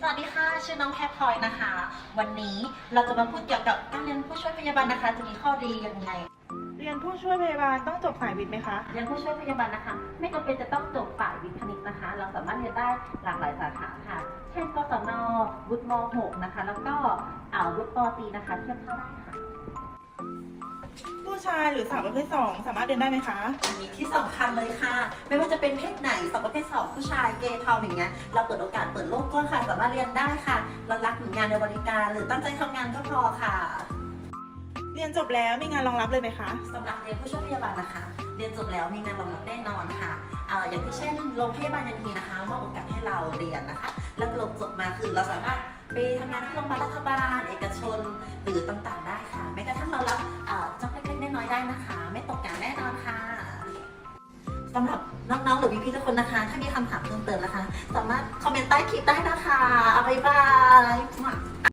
สวัสดีค่ะชื่อน้องแคทพลอยนะคะ วันนี้เราจะมาพูดเกี่ยวกับการเรียนผู้ช่วยพยาบาลนะคะจะมีข้อดียังไงเรียนผู้ช่วยพยาบาลต้องจบสายวิทย์ไหมคะ เรียนผู้ช่วยพยาบาลนะคะไม่จำเป็นจะต้องจบฝ่ายวิทย์คณิตนะคะ เราสามารถเรียนได้หลากหลายสาขาค่ะเช่นกศนวุฒิม .6 นะคะแล้วก็วุฒิปตรีนะคะเทียบเท่าได้ค่ะ ผู้ชายหรือสาวประเภท2สามารถเรียนได้ไหมคะ อันนี้ที่สำคัญเลยค่ะ ไม่ว่าจะเป็นเพศไหนสาวประเภท2ผู้ชายเกย์ทอมอย่างเงี้ยเราเปิดโอกาสเปิดโลกกว้างค่ะสามารถเรียนได้ค่ะเรารักหน่วยงานในบริการหรือตั้งใจทำงานก็พอค่ะ เรียนจบแล้วมีงานรองรับเลยไหมคะ สำหรับเรียนผู้ช่วยพยาบาลนะคะ เรียนจบแล้วมีงานรองรับแน่นอนค่ะอย่างที่เช่นโรงพยาบาลยันทีนะคะมอบโอกาสให้เราเรียนนะคะ แล้วจบมาคือเราสามารถไปทำงานที่โรงพยาบาลรัฐบาลเอกชนหรือต่างๆได้ค่ะแม้กระทั่งเรารับจ็อบเล็กๆน้อยๆได้นะคะ ไม่ตกงานแน่นอนค่ะสำหรับน้องๆหรือพี่ๆทุกคนนะคะ ถ้ามีคำถามเพิ่มเติมนะคะ สามารถคอมเมนต์ใต้คลิปได้นะคะบ๊ายบาย